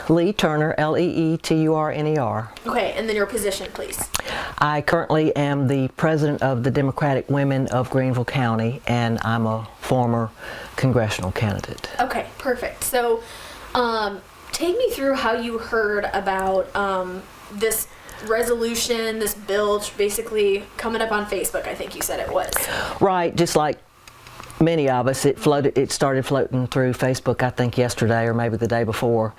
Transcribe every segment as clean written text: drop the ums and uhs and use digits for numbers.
Lee Turner, Leeturner. Okay, and then your position, please. I currently am the president of the Democratic Women of Greenville County, and I'm a former congressional candidate. Okay, perfect. So, take me through how you heard about this resolution, this bill, basically coming up on Facebook. I think you said it was. Right, just like many of us, it started floating through Facebook, I think yesterday or maybe the day before,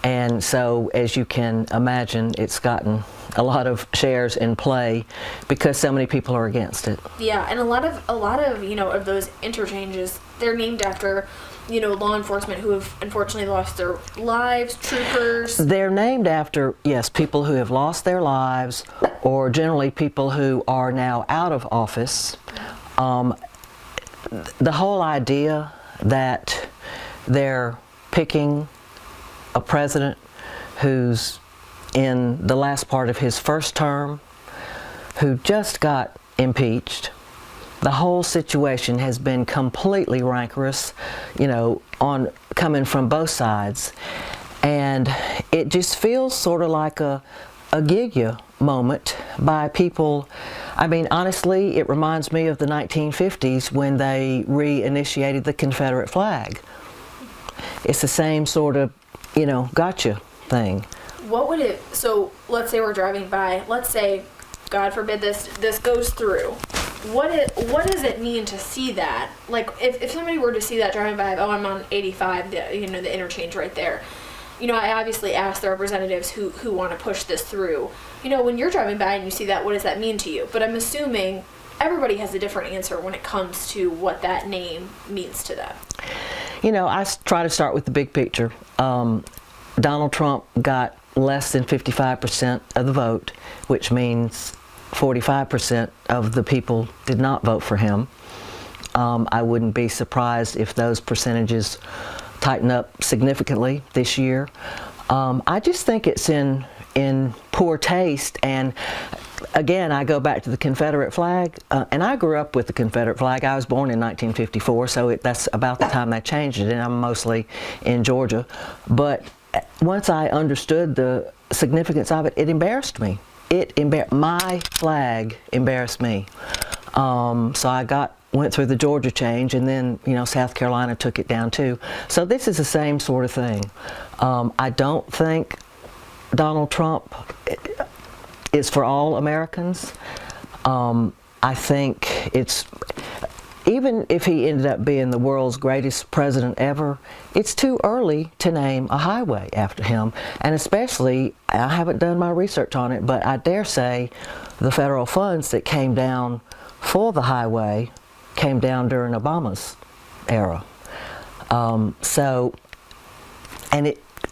and so as you can imagine, it's gotten a lot of shares in play because so many people are against it. Yeah, and a lot of of those interchanges, they're named after law enforcement who have unfortunately lost their lives, troopers. They're named after, yes, people who have lost their lives, or generally people who are now out of office. The whole idea that they're picking a president who's in the last part of his first term, who just got impeached. The whole situation has been completely rancorous, coming from both sides. And it just feels sort of like a gig you moment by people. I mean, honestly, it reminds me of the 1950s when they reinitiated the Confederate flag. It's the same sort of, gotcha thing. What would it, so let's say we're driving by, let's say, God forbid this goes through. What does it mean to see that? Like, if somebody were to see that driving by, oh, I'm on 85, the interchange right there. I obviously asked the representatives who want to push this through. When you're driving by and you see that, what does that mean to you? But I'm assuming everybody has a different answer when it comes to what that name means to them. I try to start with the big picture. Donald Trump got less than 55% of the vote, which means 45% of the people did not vote for him. I wouldn't be surprised if those percentages tighten up significantly this year. I just think it's in poor taste, and again, I go back to the Confederate flag, and I grew up with the Confederate flag. I was born in 1954, so that's about the time they changed it, and I'm mostly in Georgia. But once I understood the significance of it, it embarrassed me. My flag embarrassed me. So I went through the Georgia change, and then South Carolina took it down too. So this is the same sort of thing. I don't think Donald Trump is for all Americans. I think even if he ended up being the world's greatest president ever, it's too early to name a highway after him. And especially, I haven't done my research on it, but I dare say the federal funds that came down for the highway came down during Obama's era.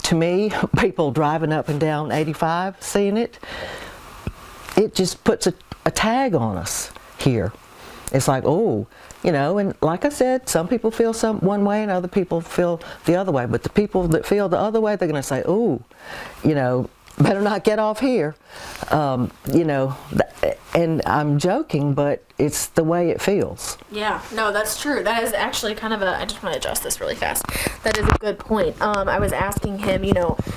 To me, people driving up and down 85, seeing it just puts a tag on us here. It's like, oh, and like I said, some people feel one way and other people feel the other way. But the people that feel the other way, they're going to say, oh, better not get off here. And I'm joking, but it's the way it feels. Yeah, no, that's true. That is actually kind of I just want to adjust this really fast. That is a good point. I was asking him,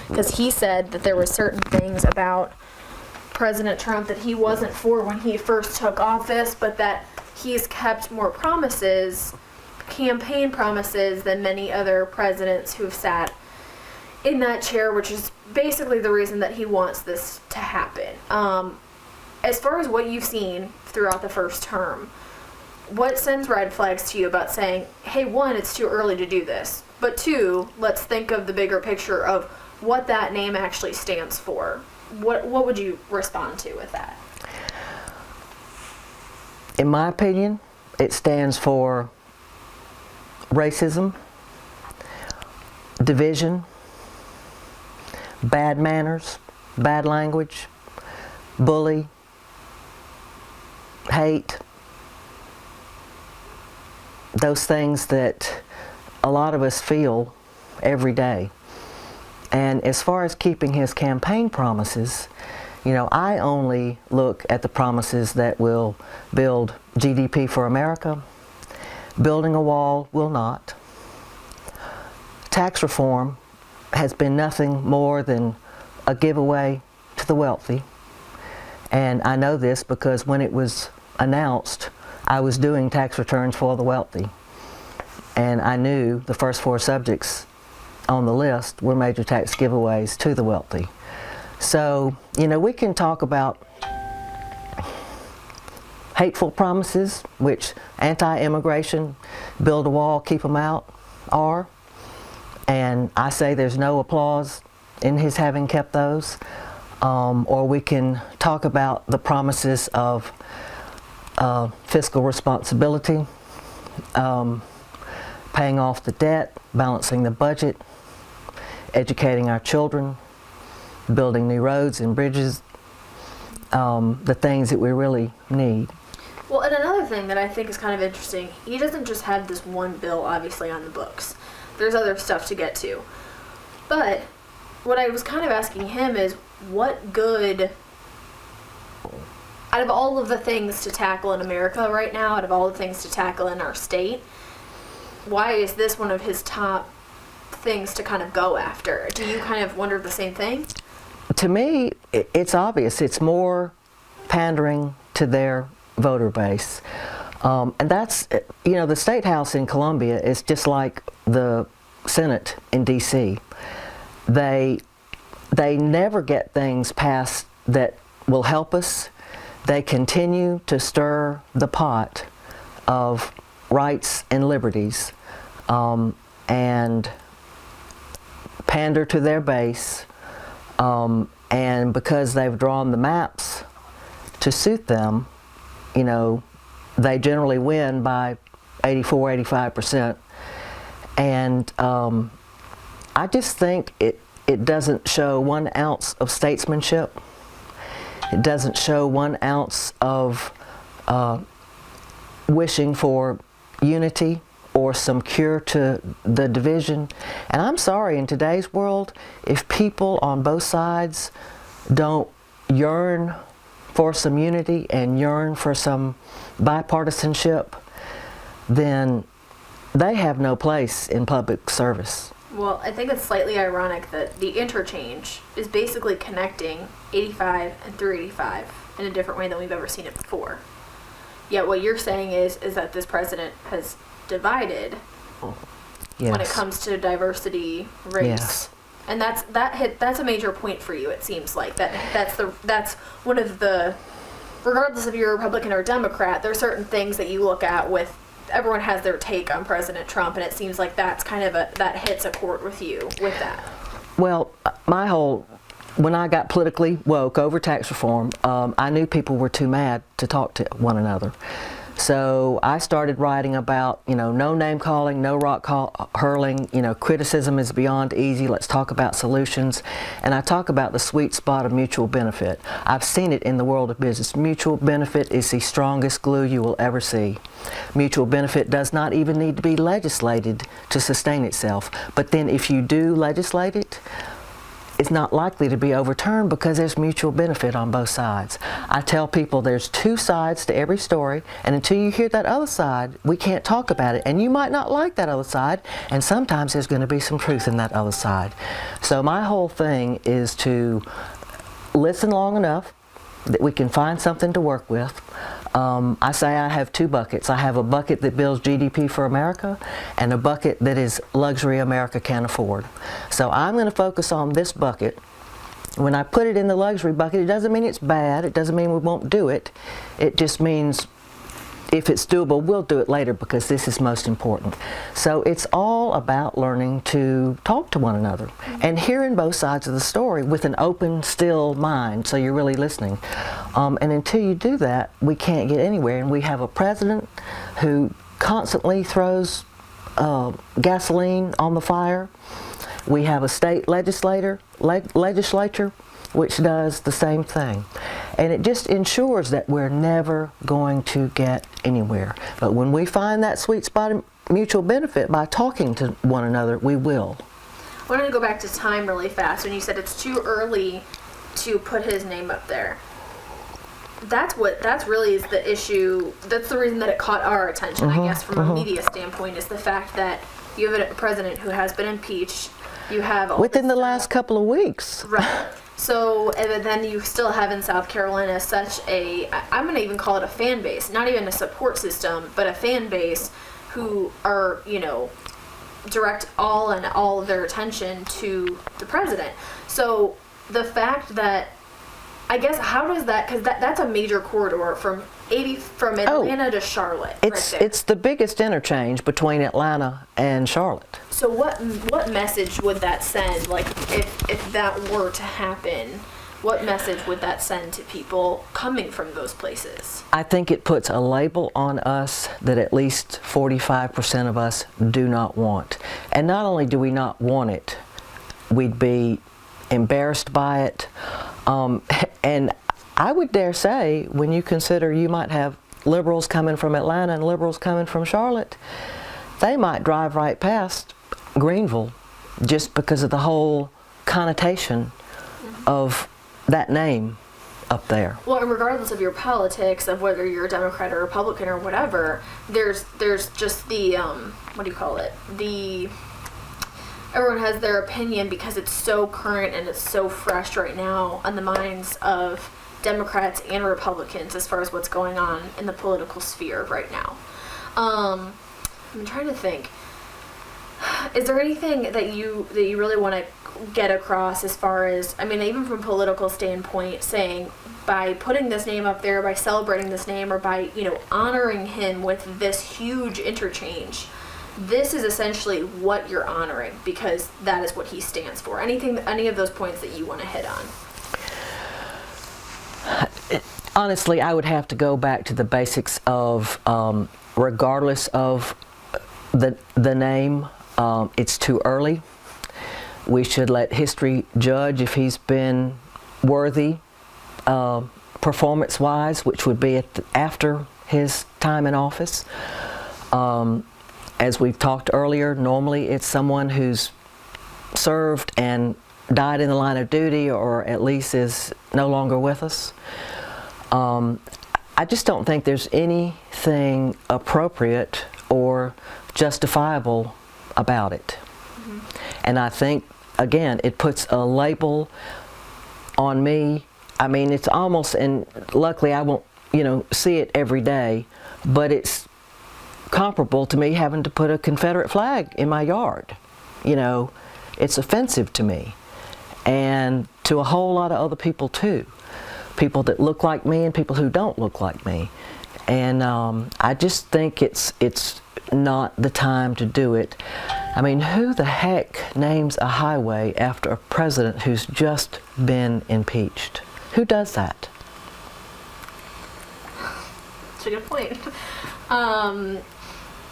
because he said that there were certain things about President Trump that he wasn't for when he first took office, but that he's kept more promises, campaign promises, than many other presidents who've sat in that chair, which is basically the reason that he wants this to happen. As far as what you've seen throughout the first term, what sends red flags to you about saying, hey, one, it's too early to do this, but two, let's think of the bigger picture of what that name actually stands for? What would you respond to with that? In my opinion, it stands for racism, division, bad manners, bad language, bully, hate, those things that a lot of us feel every day. And as far as keeping his campaign promises, I only look at the promises that will build GDP for America. Building a wall will not. Tax reform has been nothing more than a giveaway to the wealthy. And I know this because when it was announced, I was doing tax returns for the wealthy. And I knew the first 4 subjects on the list were major tax giveaways to the wealthy. So, you know, we can talk about hateful promises, which anti-immigration, build a wall, keep them out, are. And I say there's no applause in his having kept those. Or we can talk about the promises of fiscal responsibility, paying off the debt, balancing the budget, educating our children, building new roads and bridges, the things that we really need. Well, and another thing that I think is kind of interesting, he doesn't just have this one bill obviously on the books. There's other stuff to get to. But what I was kind of asking him is, what good, out of all of the things to tackle in America right now, out of all the things to tackle in our state, why is this one of his top things to kind of go after? Do you kind of wonder the same thing? To me, it's obvious. It's more pandering to their voter base. And that's, you know, the State House in Columbia is just like the Senate in D.C. They never get things passed that will help us. They continue to stir the pot of rights and liberties and pander to their base. And because they've drawn the maps to suit them, you know, they generally win by 84, 85%. And I just think it doesn't show 1 ounce of statesmanship. It doesn't show 1 ounce of wishing for unity or some cure to the division. And I'm sorry, in today's world, if people on both sides don't yearn for some unity and yearn for some bipartisanship, then they have no place in public service. Well, I think it's slightly ironic that the interchange is basically connecting 85 and 385 in a different way than we've ever seen it before. Yet what you're saying is that this president has divided Yes. when it comes to diversity, race. Yes. And that's a major point for you, it seems like. That's one of the, regardless if you're a Republican or Democrat, there are certain things that you look at with, everyone has their take on President Trump, and it seems like that's kind of that hits a chord with you with that. Well, when I got politically woke over tax reform, I knew people were too mad to talk to one another. So I started writing about, you know, no name calling, no rock hurling, you know, criticism is beyond easy, let's talk about solutions. And I talk about the sweet spot of mutual benefit. I've seen it in the world of business. Mutual benefit is the strongest glue you will ever see. Mutual benefit does not even need to be legislated to sustain itself. But then if you do legislate it, it's not likely to be overturned because there's mutual benefit on both sides. I tell people there's 2 sides to every story, and until you hear that other side, we can't talk about it. And you might not like that other side, and sometimes there's going to be some truth in that other side. So my whole thing is to listen long enough that we can find something to work with. I say I have 2 buckets. I have a bucket that builds GDP for America and a bucket that is luxury America can't afford. So I'm going to focus on this bucket. When I put it in the luxury bucket, it doesn't mean it's bad. It doesn't mean we won't do it. It just means if it's doable, we'll do it later because this is most important. So it's all about learning to talk to one another and hearing both sides of the story with an open, still mind, so you're really listening. And until you do that, we can't get anywhere. And we have a president who constantly throws gasoline on the fire. We have a state legislature which does the same thing. And it just ensures that we're never going to get anywhere. But when we find that sweet spot of mutual benefit by talking to one another, we will. I wanted to go back to time really fast when you said it's too early to put his name up there. That's really is the issue. That's the reason that it caught our attention, I guess, from a media standpoint, is the fact that you have a president who has been impeached, You have all within this the last couple of weeks. Right. So, but then you still have in South Carolina such I'm going to even call it a fan base, not even a support system, but a fan base who are, direct all of their attention to the president. So the fact that, I guess, how does that, because that's a major corridor from Atlanta to Charlotte. It's the biggest interchange between Atlanta and Charlotte. So what message would that send? Like, if that were to happen, what message would that send to people coming from those places? I think it puts a label on us that at least 45% of us do not want. And not only do we not want it, we'd be embarrassed by it. And I would dare say, when you consider you might have liberals coming from Atlanta and liberals coming from Charlotte, they might drive right past Greenville just because of the whole connotation of that name up there. Well, and regardless of your politics, of whether you're a Democrat or Republican or whatever, there's just the, what do you call it? Everyone has their opinion because it's so current and it's so fresh right now on the minds of Democrats and Republicans as far as what's going on in the political sphere right now. I'm trying to think. Is there anything that you really want to get across as far as, I mean, even from a political standpoint, saying by putting this name up there, by celebrating this name, or by, honoring him with this huge interchange, this is essentially what you're honoring because that is what he stands for. Any of those points that you want to hit on? Honestly, I would have to go back to the basics of, regardless of the name, it's too early. We should let history judge if he's been worthy performance-wise, which would be after his time in office. As we've talked earlier, normally it's someone who's served and died in the line of duty or at least is no longer with us. I just don't think there's anything appropriate or justifiable about it. Mm-hmm. And I think, again, it puts a label on me. I mean, it's almost, and luckily I won't, see it every day, but it's comparable to me having to put a Confederate flag in my yard. It's offensive to me and to a whole lot of other people too. People that look like me and people who don't look like me. And I just think it's not the time to do it. I mean, who the heck names a highway after a president who's just been impeached? Who does that? That's a good point.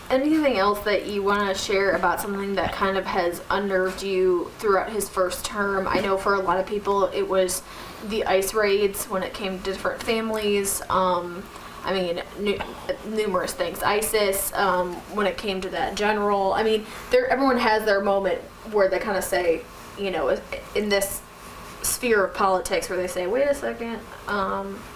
Anything else that you want to share about something that kind of has unnerved you throughout his first term? I know for a lot of people it was the ICE raids when it came to different families. I mean, numerous things. ISIS, when it came to that general. I mean, everyone has their moment where they kind of say, in this sphere of politics where they say, wait a second,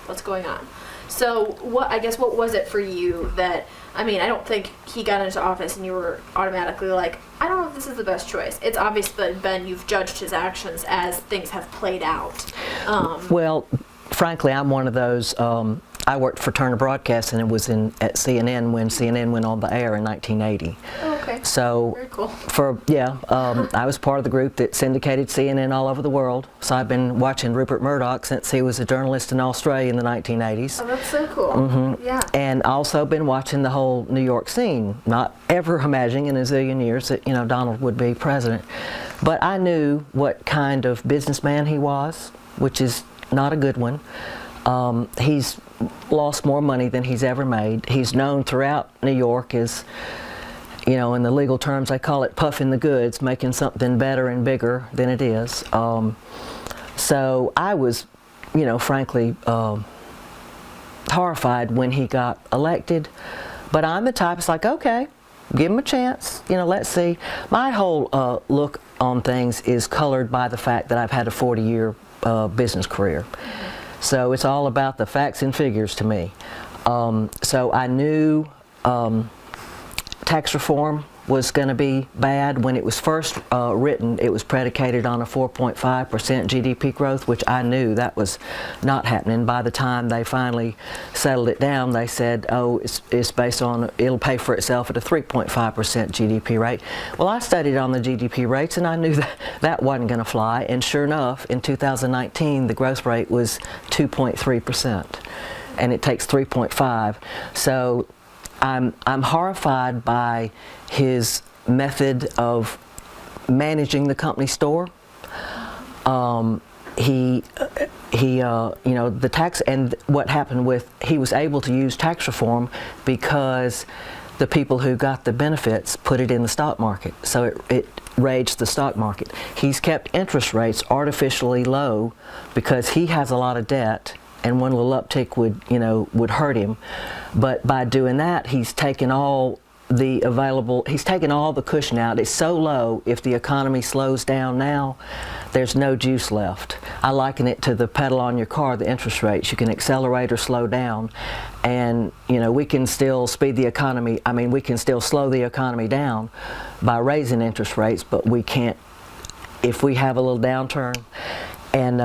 what's going on? So what was it for you that, I mean, I don't think he got into office and you were automatically like, I don't know if this is the best choice. It's obviously been, you've judged his actions as things have played out. Well, frankly, I'm one of those, I worked for Turner Broadcasting and was at CNN when CNN went on the air in 1980. Oh, okay. So, very cool. I was part of the group that syndicated CNN all over the world. So I've been watching Rupert Murdoch since he was a journalist in Australia in the 1980s. Oh, that's so cool. Mm-hmm. Yeah. And also been watching the whole New York scene. Not ever imagining in a zillion years that Donald would be president, but I knew what kind of businessman he was, which is not a good one. He's lost more money than he's ever made. He's known throughout New York as, in the legal terms, I call it puffing the goods, making something better and bigger than it is. So I was, frankly, horrified when he got elected. But I'm the type that's like, okay, give him a chance. Let's see. My whole look on things is colored by the fact that I've had a 40-year business career. So it's all about the facts and figures to me. So I knew tax reform was going to be bad. When it was first written, it was predicated on a 4.5% GDP growth, which I knew that was not happening. By the time they finally settled it down, they said, oh, it's based on, it'll pay for itself at a 3.5% GDP rate. Well, I studied on the GDP rates, and I knew that that wasn't going to fly. And sure enough, in 2019, the growth rate was 2.3%, and it takes 3.5. So I'm horrified by his method of managing the company store. You know, the tax, and what happened with, he was able to use tax reform because the people who got the benefits put it in the stock market. So it raised the stock market. He's kept interest rates artificially low because he has a lot of debt, and one little uptick would hurt him. But by doing that, he's taken all the cushion out. It's so low, if the economy slows down now, there's no juice left. I liken it to the pedal on your car, the interest rates. You can accelerate or slow down, and we can still speed the economy. I mean, we can still slow the economy down by raising interest rates, but we can't if we have a little downturn. And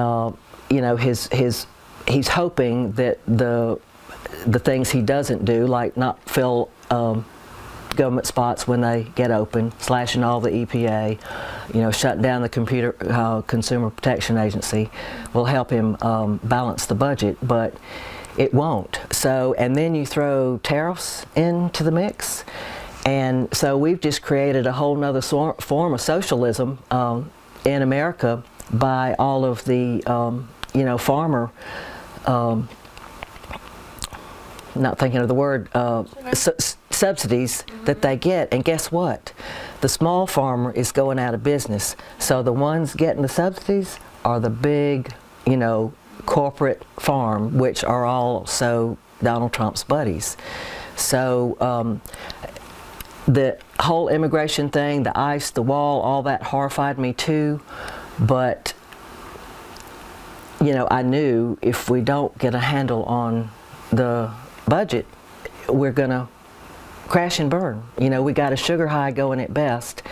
he's hoping that the things he doesn't do, like not fill government spots when they get open, slashing all the EPA, shutting down the Consumer Protection Agency, will help him balance the budget, but it won't. So, and then you throw tariffs into the mix, and so we've just created a whole nother form of socialism in America by all of the farmer, not thinking of the word, subsidies that they get. And guess what? The small farmer is going out of business. So the ones getting the subsidies are the big, corporate farm, which are also Donald Trump's buddies. So the whole immigration thing, the ICE, the wall, all that horrified me too. But I knew if we don't get a handle on the budget, we're going to crash and burn. We got a sugar high going at best.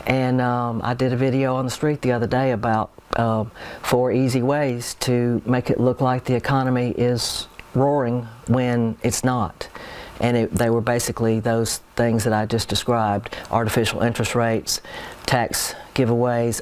And I did a video on the street the other day about 4 easy ways to make it look like the economy is roaring when it's not. And they were basically those things that I just described: artificial interest rates, tax giveaways,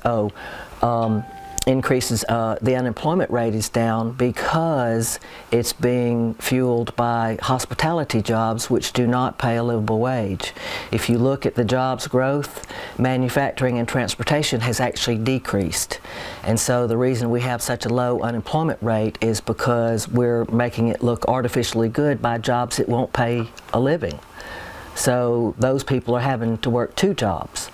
increases, the unemployment rate is down because it's being fueled by hospitality jobs, which do not pay a livable wage. If you look at the jobs growth, manufacturing and transportation has actually decreased. And so the reason we have such a low unemployment rate is because we're making it look artificially good by jobs that won't pay a living. So those people are having to work 2 jobs.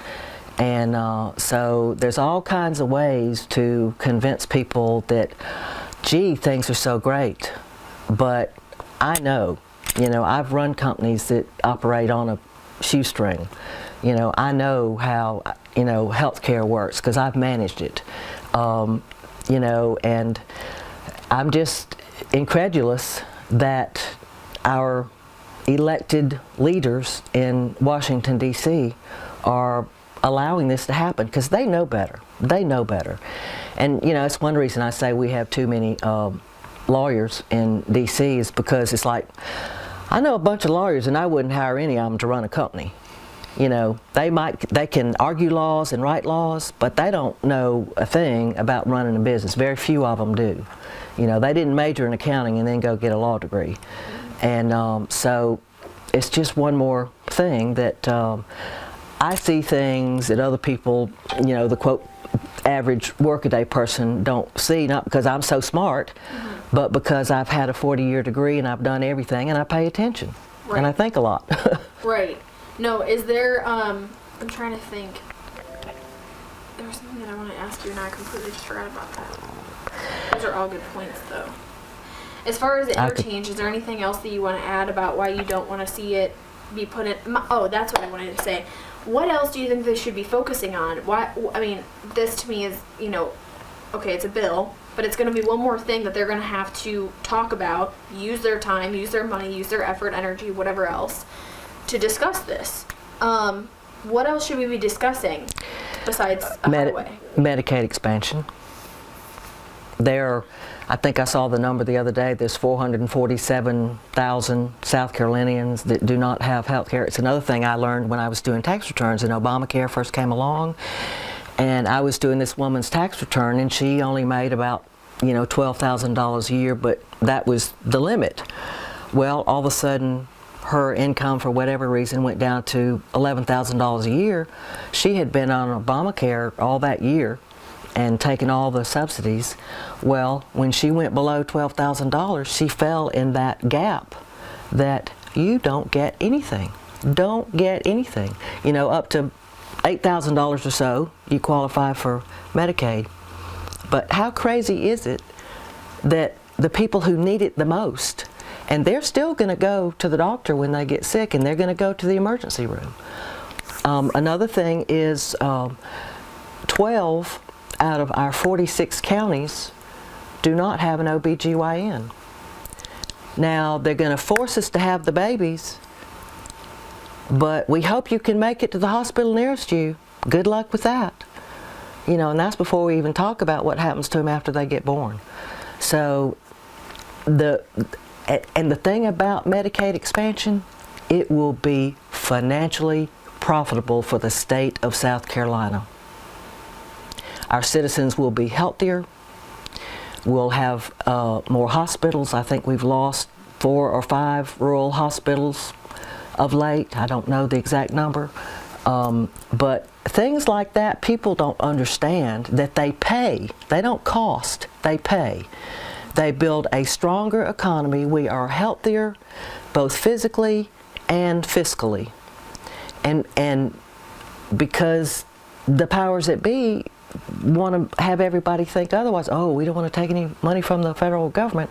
And so there's all kinds of ways to convince people that, gee, things are so great. But I know, I've run companies that operate on a shoestring. I know how, healthcare works because I've managed it. And I'm just incredulous that our elected leaders in Washington, D.C. are allowing this to happen, because they know better. They know better. And it's one reason I say we have too many lawyers in D.C. is because it's like, I know a bunch of lawyers and I wouldn't hire any of them to run a company. They can argue laws and write laws, but they don't know a thing about running a business. Very few of them do. They didn't major in accounting and then go get a law degree. And so it's just one more thing that I see things that other people, the quote, average workaday person don't see, not because I'm so smart, but because I've had a 40-year degree and I've done everything and I pay attention. Right. And I think a lot. Right. No, is there, I'm trying to think. There was something that I want to ask you and I completely just forgot about that. Those are all good points though. As far as the interchange, is there anything else that you want to add about why you don't want to see it be put in? Oh, that's what I wanted to say. What else do you think they should be focusing on? This to me is, okay, it's a bill, but it's going to be one more thing that they're going to have to talk about, use their time, use their money, use their effort, energy, whatever else, to discuss this. What else should we be discussing besides a highway? Medicaid expansion. I think I saw the number the other day, there's 447,000 South Carolinians that do not have health care. It's another thing I learned when I was doing tax returns and Obamacare first came along. And I was doing this woman's tax return and she only made about, $12,000 a year, but that was the limit. Well, all of a sudden, her income for whatever reason went down to $11,000 a year. She had been on Obamacare all that year and taken all the subsidies. Well, when she went below $12,000, she fell in that gap that you don't get anything. Don't get anything. Up to $8,000 or so, you qualify for Medicaid. But how crazy is it that the people who need it the most, and they're still going to go to the doctor when they get sick, and they're going to go to the emergency room. Another thing is 12 out of our 46 counties do not have an OBGYN. Now, they're going to force us to have the babies, but we hope you can make it to the hospital nearest you. Good luck with that. And that's before we even talk about what happens to them after they get born. So, the thing about Medicaid expansion, it will be financially profitable for the state of South Carolina. Our citizens will be healthier. We'll have more hospitals. I think we've lost 4 or 5 rural hospitals of late. I don't know the exact number. But things like that, people don't understand that they pay. They don't cost, they pay. They build a stronger economy. We are healthier, both physically and fiscally. And because the powers that be want to have everybody think otherwise. Oh, we don't want to take any money from the federal government.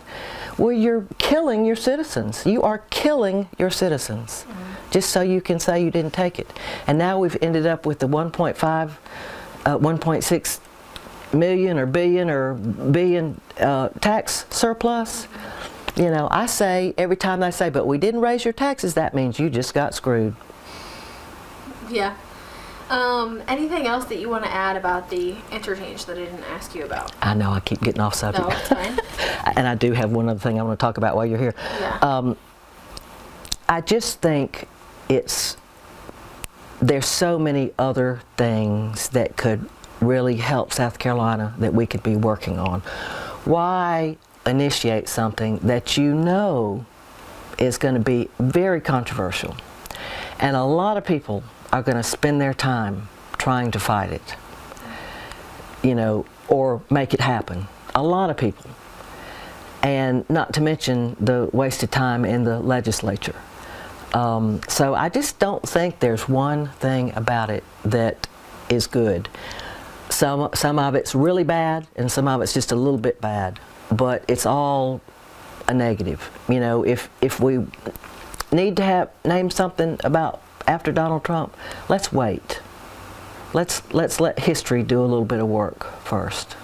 Well, you're killing your citizens. You are killing your citizens, just so you can say you didn't take it. And now we've ended up with the 1.6 million or billion tax surplus. I say every time they say, but we didn't raise your taxes, that means you just got screwed. Yeah. Anything else that you want to add about the interchange that I didn't ask you about? I know I keep getting off subject. No, it's fine. And I do have one other thing I want to talk about while you're here. Yeah. I just think there's so many other things that could really help South Carolina that we could be working on. Why initiate something that is going to be very controversial? And a lot of people are going to spend their time trying to fight it, or make it happen. A lot of people. And not to mention the wasted time in the legislature. So I just don't think there's one thing about it that is good. Some of it's really bad, and some of it's just a little bit bad. But it's all a negative. If we need to name something about after Donald Trump, let's wait. Let's let history do a little bit of work first.